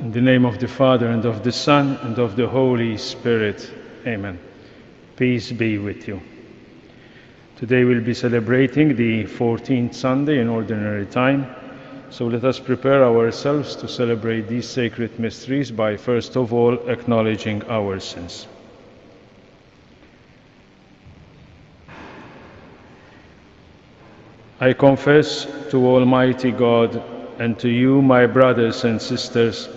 In the name of the Father, and of the Son, and of the Holy Spirit. Amen. Peace be with you. Today we'll be celebrating the 14th Sunday in Ordinary Time. So let us prepare ourselves to celebrate these sacred mysteries by first of all acknowledging our sins. I confess to Almighty God and to you, my brothers and sisters,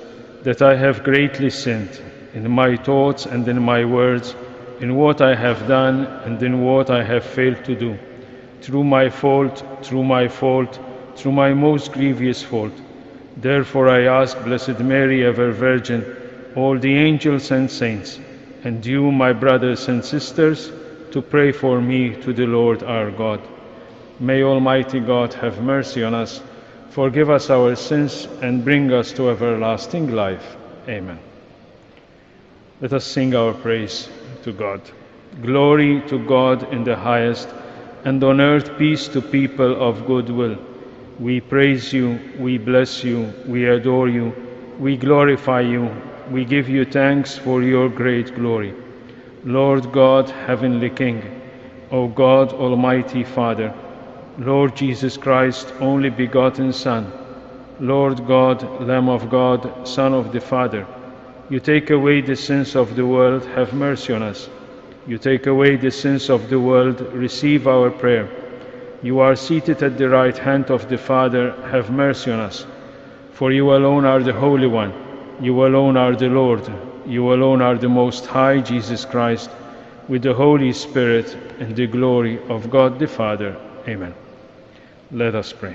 that I have greatly sinned in my thoughts and in my words, in what I have done and in what I have failed to do, through my most grievous fault. Therefore I ask Blessed Mary, ever Virgin, all the angels and saints, and you, my brothers and sisters, to pray for me to the Lord our God. May Almighty God have mercy on us, forgive us our sins, and bring us to everlasting life. Amen. Let us sing our praise to God. Glory to God in the highest, and on earth peace to people of good will. We praise you, we bless you, we adore you, we glorify you, we give you thanks for your great glory. Lord God, Heavenly King, O God, Almighty Father, Lord Jesus Christ, only begotten Son, Lord God, Lamb of God, Son of the Father, you take away the sins of the world, have mercy on us. You take away the sins of the world, receive our prayer. You are seated at the right hand of the Father, have mercy on us. For you alone are the Holy One, you alone are the Lord, you alone are the Most High, Jesus Christ, with the Holy Spirit, and the glory of God the Father. Amen. Let us pray.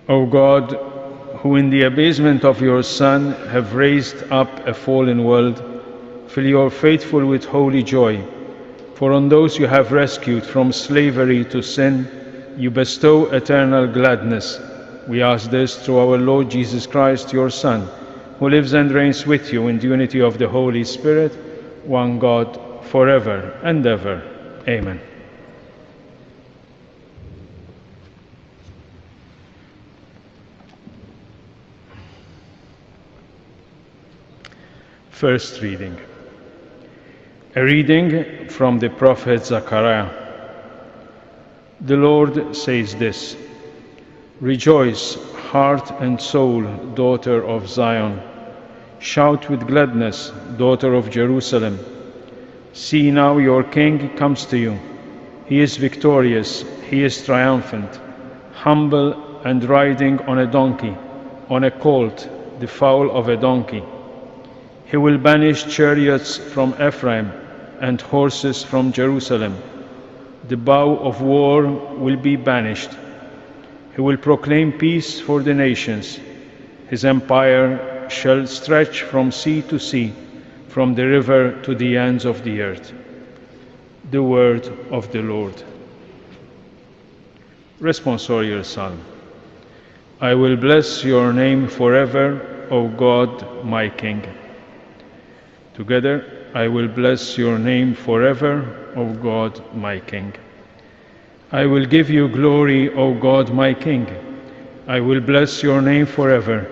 O God, who in the abasement of your Son have raised up a fallen world, fill your faithful with holy joy. For on those you have rescued from slavery to sin, you bestow eternal gladness. We ask this through our Lord Jesus Christ, your Son, who lives and reigns with you in the unity of the Holy Spirit, one God, forever and ever. Amen. First reading. A reading from the prophet Zechariah. The Lord says this: Rejoice, heart and soul, daughter of Zion. Shout with gladness, daughter of Jerusalem. See now your king comes to you. He is victorious, he is triumphant, humble and riding on a donkey, on a colt, the foal of a donkey. He will banish chariots from Ephraim and horses from Jerusalem. The bow of war will be banished. He will proclaim peace for the nations. His empire shall stretch from sea to sea, from the river to the ends of the earth. The word of the Lord. Responsorial Psalm. I will bless your name forever, O God, my King. Together, I will bless your name forever, O God, my King. I will give you glory, O God, my King. I will bless your name forever.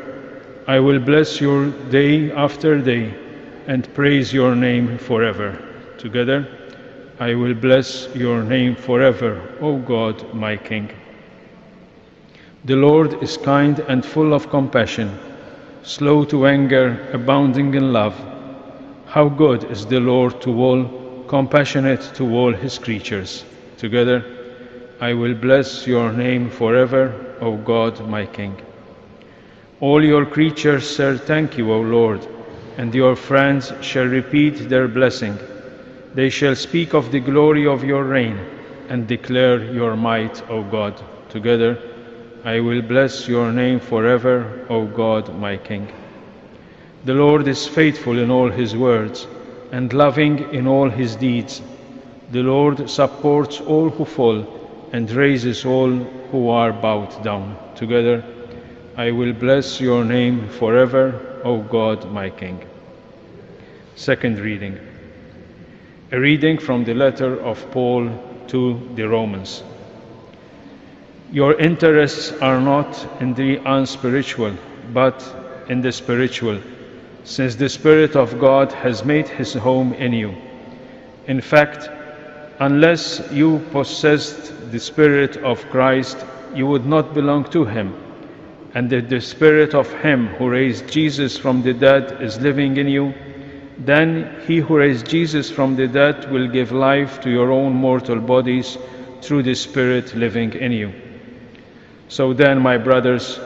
I will bless your day after day, and praise your name forever. Together, I will bless your name forever, O God, my King. The Lord is kind and full of compassion, slow to anger, abounding in love. How good is the Lord to all, compassionate to all his creatures. Together, I will bless your name forever, O God, my King. All your creatures shall thank you, O Lord, and your friends shall repeat their blessing. They shall speak of the glory of your reign and declare your might, O God. Together, I will bless your name forever, O God, my King. The Lord is faithful in all his words and loving in all his deeds. The Lord supports all who fall and raises all who are bowed down. Together, I will bless your name forever, O God, my King. Second reading. A reading from the letter of Paul to the Romans. Your interests are not in the unspiritual, but in the spiritual, since the Spirit of God has made his home in you. In fact, unless you possessed the Spirit of Christ, you would not belong to him. And if the Spirit of him who raised Jesus from the dead is living in you, then he who raised Jesus from the dead will give life to your own mortal bodies through the Spirit living in you. So then, my brothers,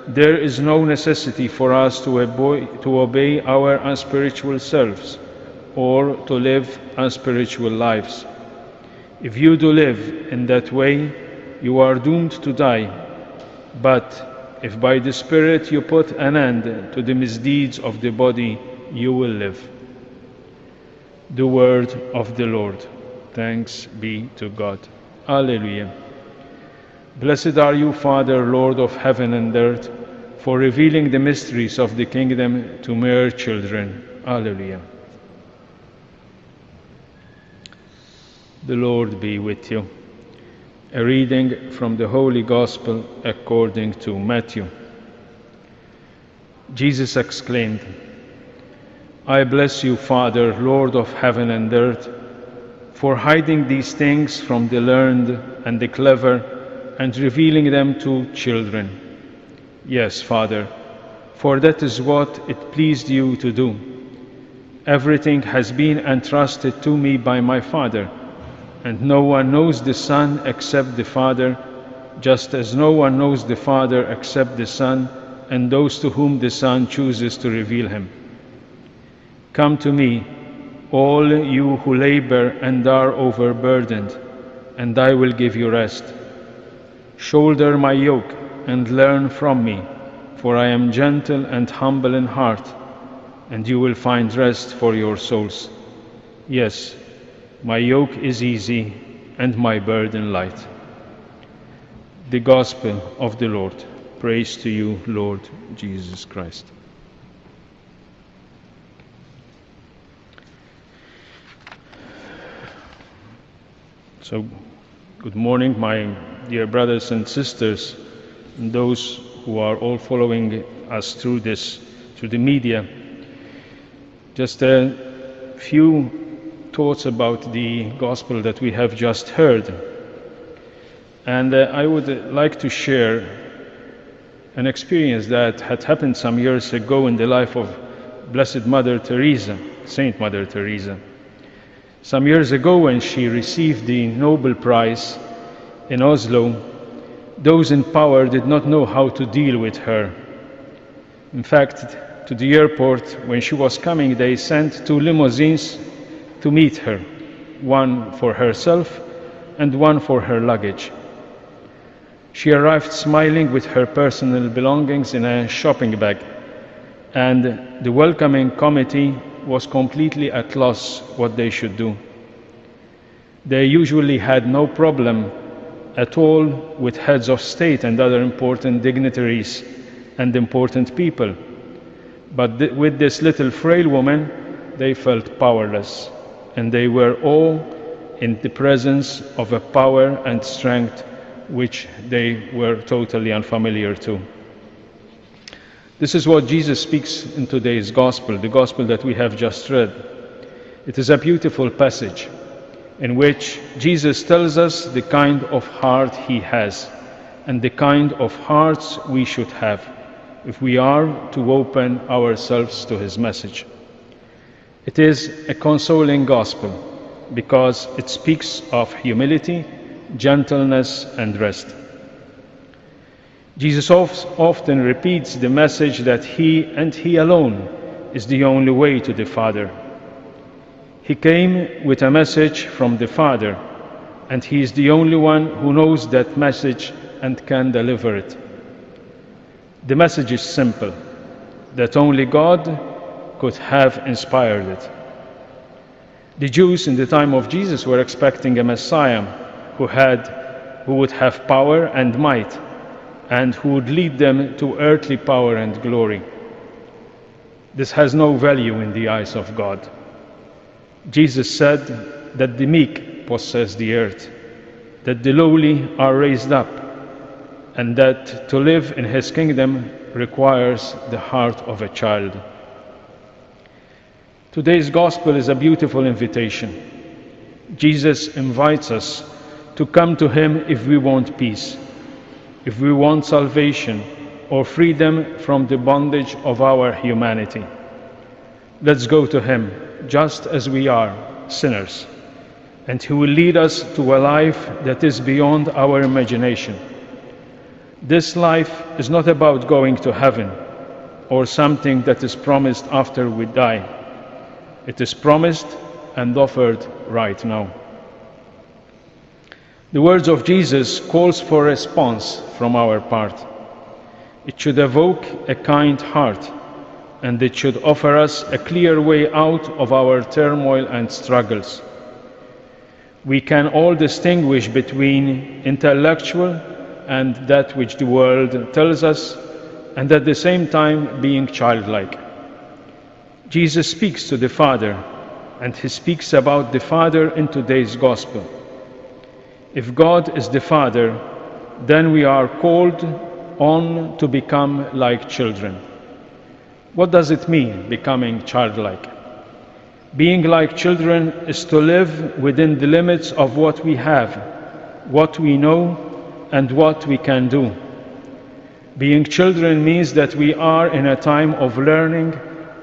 there is no necessity for us to obey our unspiritual selves or to live unspiritual lives. If you do live in that way, you are doomed to die. But if by the Spirit you put an end to the misdeeds of the body, you will live. The word of the Lord. Thanks be to God. Alleluia. Blessed are you, Father, Lord of heaven and earth, for revealing the mysteries of the kingdom to mere children. Alleluia. The Lord be with you. A reading from the Holy Gospel according to Matthew. Jesus exclaimed, I bless you, Father, Lord of heaven and earth, for hiding these things from the learned and the clever and revealing them to children. Yes, Father, for that is what it pleased you to do. Everything has been entrusted to me by my Father, and no one knows the Son except the Father, just as no one knows the Father except the Son, and those to whom the Son chooses to reveal him. Come to me, all you who labor and are overburdened, and I will give you rest. Shoulder my yoke and learn from me, for I am gentle and humble in heart, and you will find rest for your souls. Yes, my yoke is easy and my burden light. The Gospel of the Lord. Praise to you, Lord Jesus Christ. So, good morning, my dear brothers and sisters, and those who are all following us through the media. Just a few thoughts about the gospel that we have just heard. And I would like to share an experience that had happened some years ago in the life of Blessed Mother Teresa, Saint Mother Teresa. Some years ago, when she received the Nobel Prize in Oslo, those in power did not know how to deal with her. In fact, to the airport, when she was coming, they sent 2 limousines to meet her, one for herself and one for her luggage. She arrived smiling with her personal belongings in a shopping bag, and the welcoming committee was completely at loss what they should do. They usually had no problem at all with heads of state and other important dignitaries and important people. But with this little frail woman, they felt powerless, and they were all in the presence of a power and strength which they were totally unfamiliar to. This is what Jesus speaks in today's Gospel, the Gospel that we have just read. It is a beautiful passage in which Jesus tells us the kind of heart he has and the kind of hearts we should have if we are to open ourselves to his message. It is a consoling Gospel because it speaks of humility, gentleness, and rest. Jesus often repeats the message that he and he alone is the only way to the Father. He came with a message from the Father, and he is the only one who knows that message and can deliver it. The message is simple, that only God could have inspired it. The Jews in the time of Jesus were expecting a Messiah who would have power and might, and who would lead them to earthly power and glory. This has no value in the eyes of God. Jesus said that the meek possess the earth, that the lowly are raised up, and that to live in his kingdom requires the heart of a child. Today's gospel is a beautiful invitation. Jesus invites us to come to him if we want peace, if we want salvation or freedom from the bondage of our humanity. Let's go to him just as we are, sinners, and he will lead us to a life that is beyond our imagination. This life is not about going to heaven or something that is promised after we die. It is promised and offered right now. The words of Jesus calls for a response from our part. It should evoke a kind heart, and it should offer us a clear way out of our turmoil and struggles. We can all distinguish between intellectual and that which the world tells us, and at the same time being childlike. Jesus speaks to the Father, and he speaks about the Father in today's gospel. If God is the Father, then we are called on to become like children. What does it mean, becoming childlike? Being like children is to live within the limits of what we have, what we know, and what we can do. Being children means that we are in a time of learning,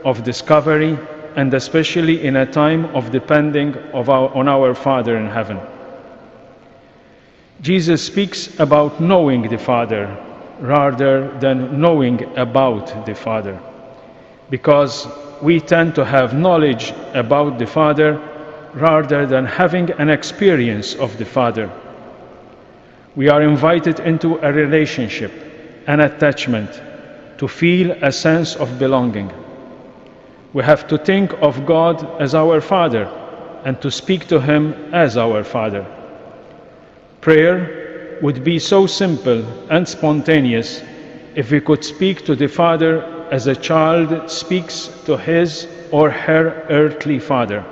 of discovery, and especially in a time of depending on our Father in heaven. Jesus speaks about knowing the Father rather than knowing about the Father, because we tend to have knowledge about the Father rather than having an experience of the Father. We are invited into a relationship, an attachment, to feel a sense of belonging. We have to think of God as our Father and to speak to him as our Father. Prayer would be so simple and spontaneous if we could speak to the Father as a child speaks to his or her earthly father.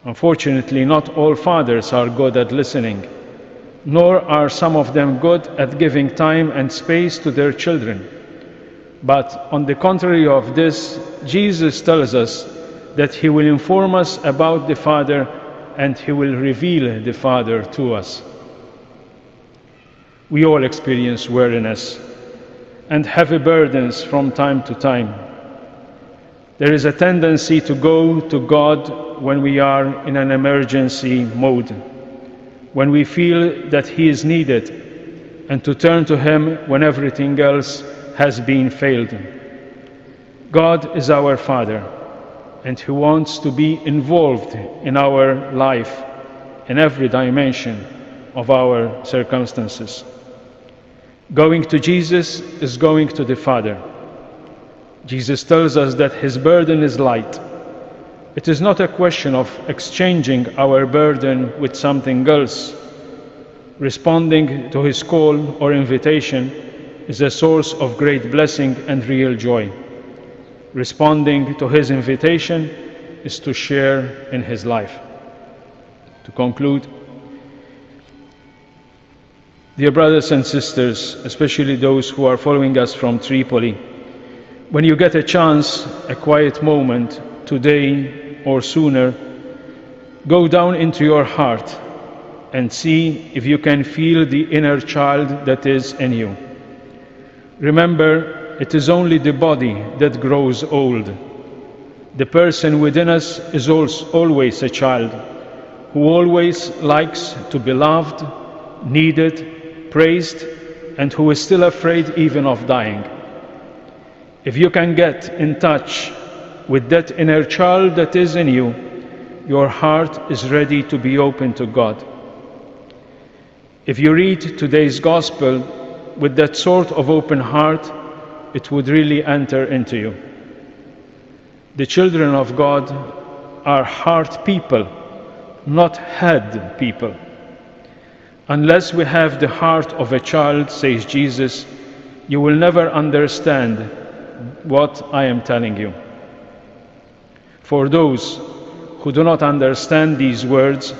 Unfortunately, not all fathers are good at listening, nor are some of them good at giving time and space to their children. But on the contrary of this, Jesus tells us that he will inform us about the Father and he will reveal the Father to us. We all experience weariness and heavy burdens from time to time. There is a tendency to go to God when we are in an emergency mode, when we feel that he is needed, and to turn to him when everything else has been failed. God is our Father, and he wants to be involved in our life, in every dimension of our circumstances. Going to Jesus is going to the Father. Jesus tells us that his burden is light. It is not a question of exchanging our burden with something else. Responding to his call or invitation is a source of great blessing and real joy. Responding to his invitation is to share in his life. To conclude, dear brothers and sisters, especially those who are following us from Tripoli, when you get a chance, a quiet moment, today or sooner, go down into your heart and see if you can feel the inner child that is in you. Remember, it is only the body that grows old. The person within us is always a child, who always likes to be loved, needed, praised, and who is still afraid even of dying. If you can get in touch with that inner child that is in you, your heart is ready to be open to God. If you read today's Gospel with that sort of open heart, it would really enter into you. The children of God are heart people, not head people. Unless we have the heart of a child, says Jesus, you will never understand what I am telling you. For those who do not understand these words,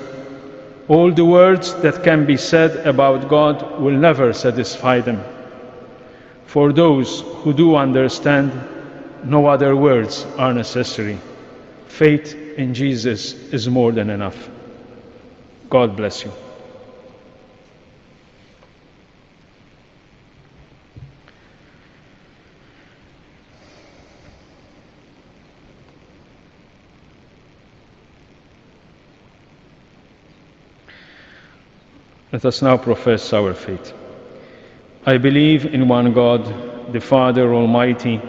All the words that can be said about God will never satisfy them. For those who do understand, no other words are necessary. Faith in Jesus is more than enough. God bless you. Let us now profess our faith. I believe in one God, the Father Almighty,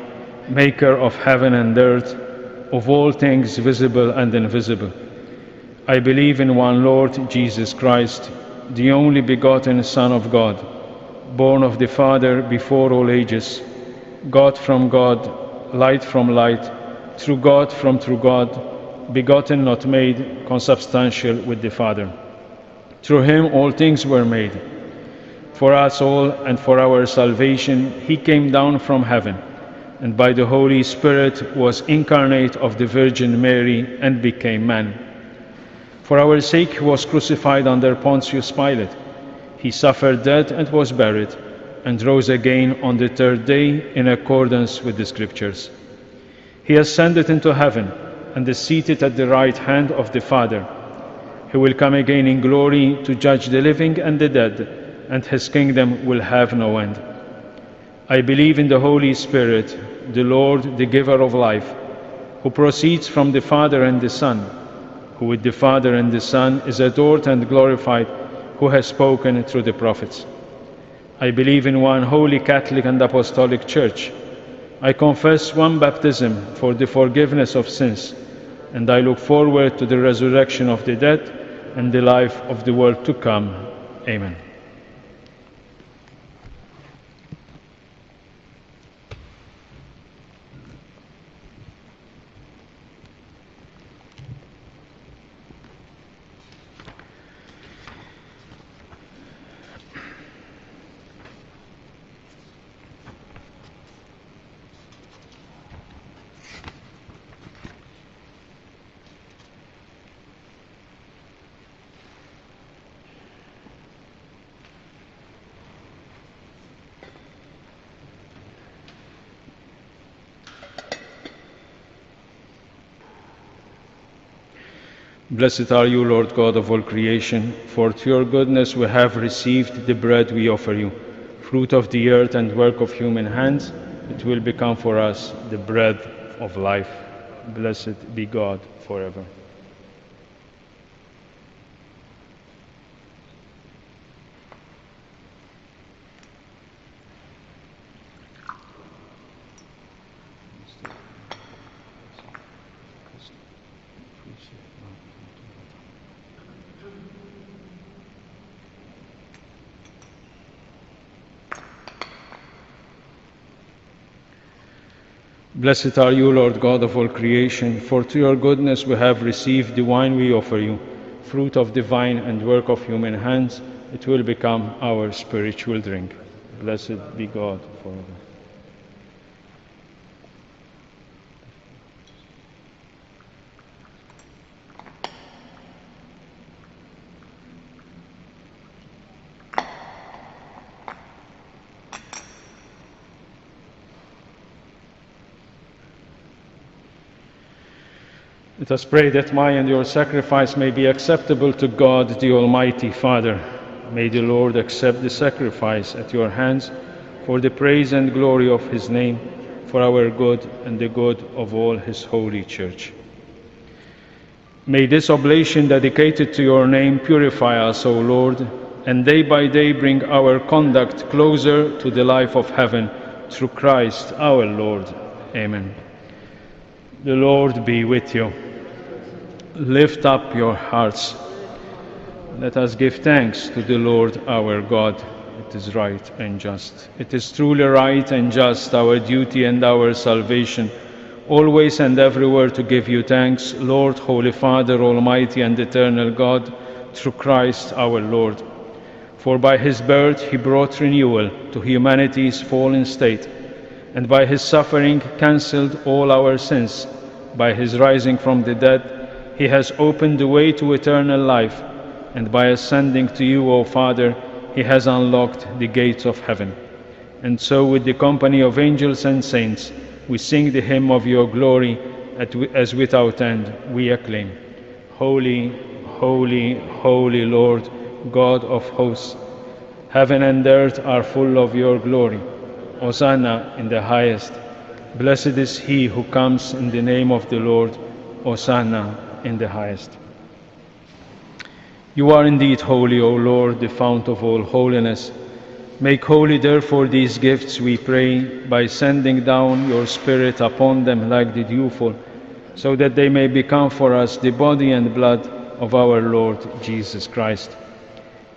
maker of heaven and earth, of all things visible and invisible. I believe in one Lord Jesus Christ, the only begotten Son of God, born of the Father before all ages, God from God, light from light, true God from true God, begotten, not made, consubstantial with the Father. Through him all things were made. For us all and for our salvation he came down from heaven, and by the Holy Spirit was incarnate of the Virgin Mary and became man. For our sake he was crucified under Pontius Pilate. He suffered death and was buried, and rose again on the third day in accordance with the Scriptures. He ascended into heaven and is seated at the right hand of the Father. He will come again in glory to judge the living and the dead, and his kingdom will have no end. I believe in the Holy Spirit, the Lord, the giver of life, who proceeds from the Father and the Son, who with the Father and the Son is adored and glorified, who has spoken through the prophets. I believe in one holy Catholic and Apostolic Church. I confess one baptism for the forgiveness of sins, and I look forward to the resurrection of the dead and the life of the world to come. Amen. Blessed are you, Lord God of all creation, for through your goodness we have received the bread we offer you, fruit of the earth and work of human hands. It will become for us the bread of life. Blessed be God forever. Blessed are you, Lord God of all creation, for through your goodness we have received the wine we offer you, fruit of the vine and work of human hands. It will become our spiritual drink. Blessed be God forever. Let us pray that my and your sacrifice may be acceptable to God, the Almighty Father. May the Lord accept the sacrifice at your hands for the praise and glory of his name, for our good and the good of all his holy Church. May this oblation dedicated to your name purify us, O Lord, and day by day bring our conduct closer to the life of heaven, through Christ our Lord. Amen. The Lord be with you. Lift up your hearts. Let us give thanks to the Lord our God. It is right and just. It is truly right and just, our duty and our salvation, always and everywhere to give you thanks, Lord, Holy Father, Almighty and eternal God, through Christ our Lord. For by his birth he brought renewal to humanity's fallen state, and by his suffering cancelled all our sins. By his rising from the dead, he has opened the way to eternal life, and by ascending to you, O Father, he has unlocked the gates of heaven. And so with the company of angels and saints, we sing the hymn of your glory, as without end we acclaim. Holy, holy, holy Lord, God of hosts, heaven and earth are full of your glory. Hosanna in the highest. Blessed is he who comes in the name of the Lord. Hosanna in the highest. You are indeed holy, O Lord, the fount of all holiness. Make holy, therefore, these gifts, we pray, by sending down your Spirit upon them like the dewfall, so that they may become for us the body and blood of our Lord Jesus Christ.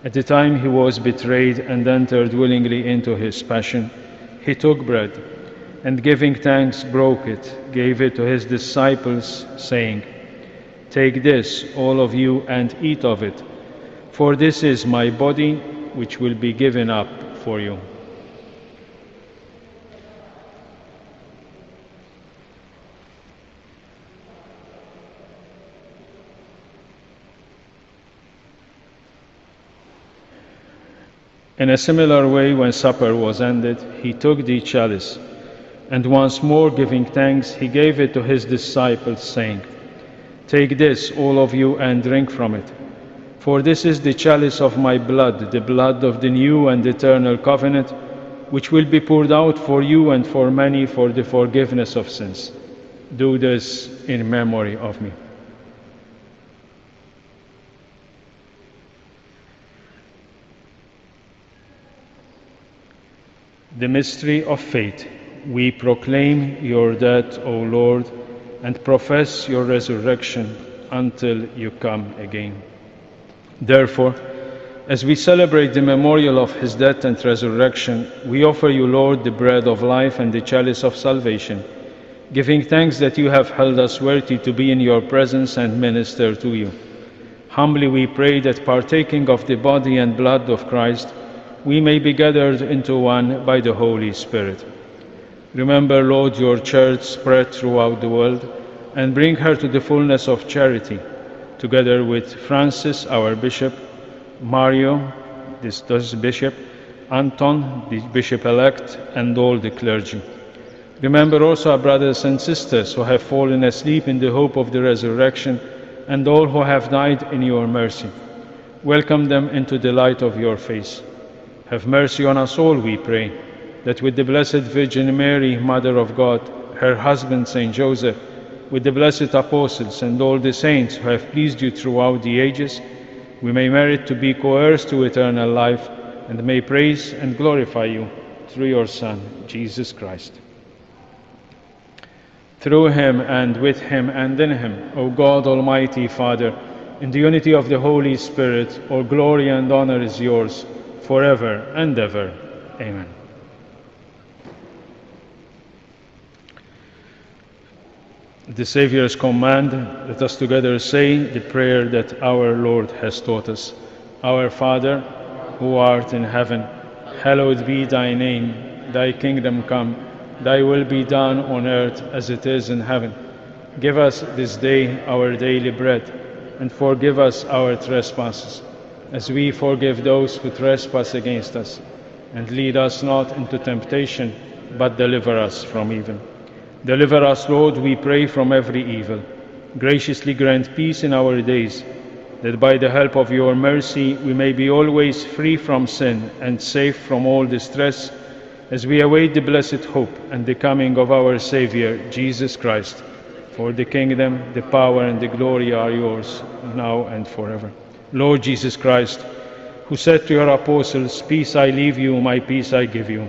At the time he was betrayed and entered willingly into his passion, he took bread, and giving thanks broke it, gave it to his disciples, saying, "Take this, all of you, and eat of it, for this is my body, which will be given up for you." In a similar way, when supper was ended, he took the chalice, and once more giving thanks, he gave it to his disciples, saying, "Take this, all of you, and drink from it. For this is the chalice of my blood, the blood of the new and eternal covenant, which will be poured out for you and for many for the forgiveness of sins. Do this in memory of me." The mystery of faith. We proclaim your death, O Lord, and profess your resurrection until you come again. Therefore, as we celebrate the memorial of his death and resurrection, we offer you, Lord, the bread of life and the chalice of salvation, giving thanks that you have held us worthy to be in your presence and minister to you. Humbly we pray that, partaking of the body and blood of Christ, we may be gathered into one by the Holy Spirit. Remember, Lord, your church spread throughout the world, and bring her to the fullness of charity, together with Francis, our bishop, Mario, this bishop, Anton, the bishop-elect, and all the clergy. Remember also our brothers and sisters who have fallen asleep in the hope of the resurrection, and all who have died in your mercy. Welcome them into the light of your face. Have mercy on us all, we pray, that with the Blessed Virgin Mary, Mother of God, her husband Saint Joseph, with the blessed apostles and all the saints who have pleased you throughout the ages, we may merit to be co-heirs to eternal life, and may praise and glorify you through your Son, Jesus Christ. Through him, and with him, and in him, O God, Almighty Father, in the unity of the Holy Spirit, all glory and honor is yours, forever and ever. Amen. The Saviour's command, let us together say the prayer that our Lord has taught us. Our Father, who art in heaven, hallowed be thy name. Thy kingdom come, thy will be done on earth as it is in heaven. Give us this day our daily bread, and forgive us our trespasses, as we forgive those who trespass against us. And lead us not into temptation, but deliver us from evil. Deliver us, Lord, we pray, from every evil. Graciously grant peace in our days, that by the help of your mercy we may be always free from sin and safe from all distress, as we await the blessed hope and the coming of our Saviour, Jesus Christ. For the kingdom, the power, and the glory are yours, now and forever. Lord Jesus Christ, who said to your apostles, "Peace I leave you, my peace I give you,"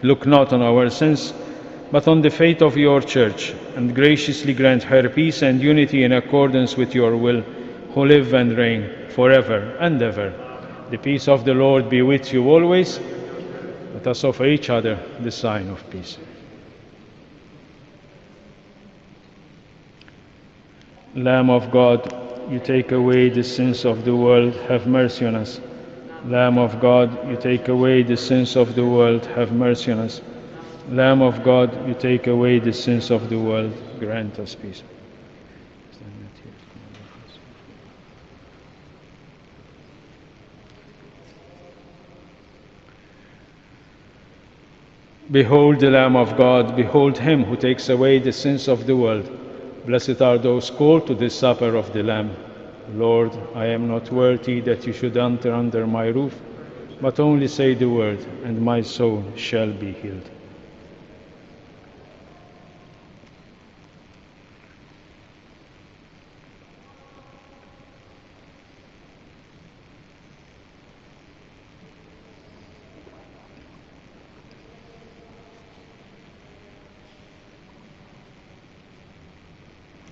look not on our sins, but on the faith of your Church, and graciously grant her peace and unity in accordance with your will, who live and reign forever and ever. The peace of the Lord be with you always. Let us offer each other the sign of peace. Lamb of God, you take away the sins of the world, have mercy on us. Lamb of God, you take away the sins of the world, have mercy on us. Lamb of God, you take away the sins of the world, grant us peace. Behold the Lamb of God, behold him who takes away the sins of the world. Blessed are those called to the supper of the Lamb. Lord, I am not worthy that you should enter under my roof, but only say the word, and my soul shall be healed.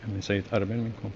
من سيد أربع منكم.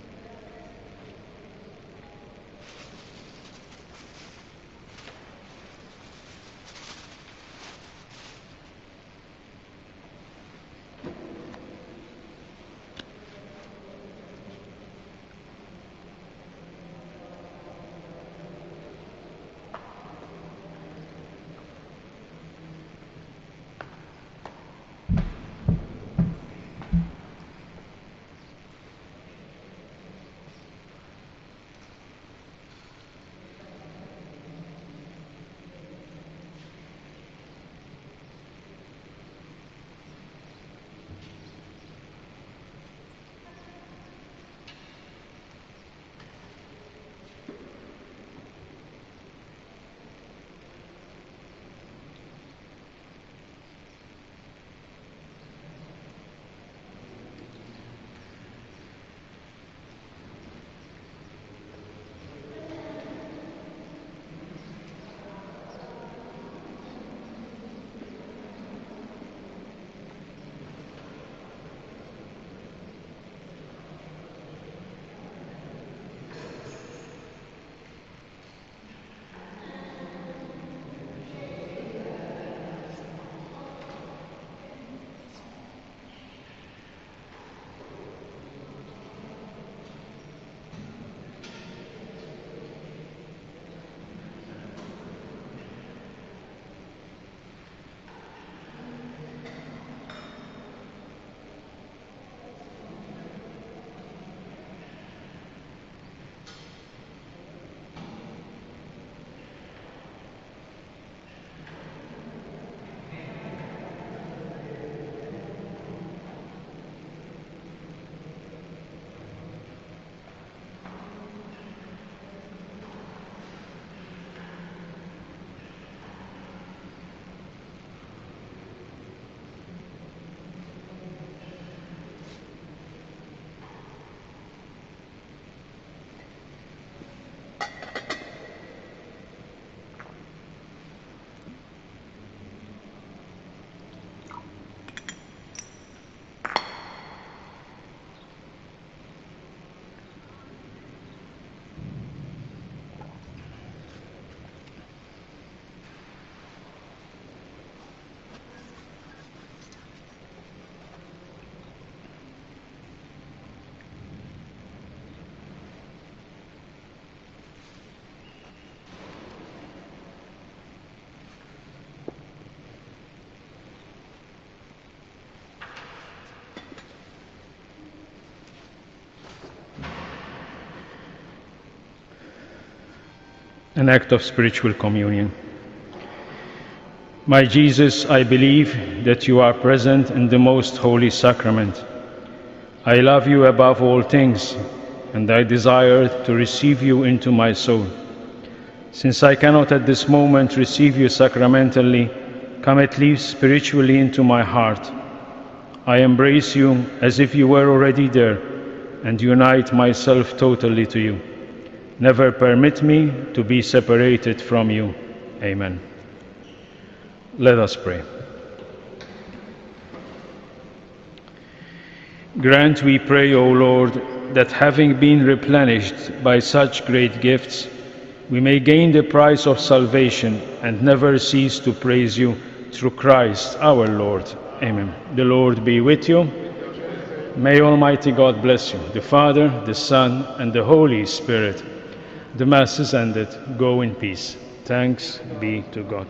An act of spiritual communion. My Jesus, I believe that you are present in the most holy sacrament. I love you above all things, and I desire to receive you into my soul. Since I cannot at this moment receive you sacramentally, come at least spiritually into my heart. I embrace you as if you were already there, and unite myself totally to you. Never permit me to be separated from you. Amen. Let us pray. Grant, we pray, O Lord, that having been replenished by such great gifts, we may gain the prize of salvation and never cease to praise you through Christ our Lord. Amen. The Lord be with you. May Almighty God bless you, the Father, the Son, and the Holy Spirit. The Mass is ended. Go in peace. Thanks be to God.